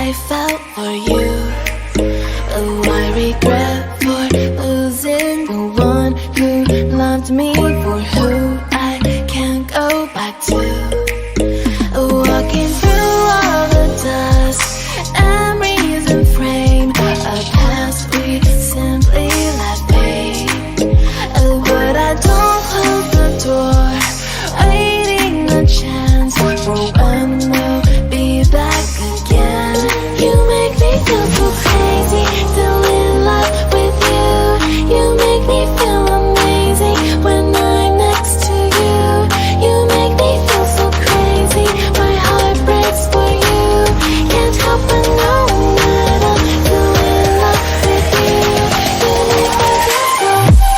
I felt for you. Oh, I regret for losing the one who loved me, for who I can't go back to. Walking through all the dust, memories and frame, a past we simply let fade. But I don't close the door, waiting a chance for when we'll be back again. You make me feel so crazy, still in love with you. You make me feel amazing when I'm next to you. You make me feel so crazy, my heart breaks for you. Can't help but know that I'm still in love with you. You make me feel so.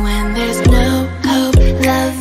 When there's no hope, love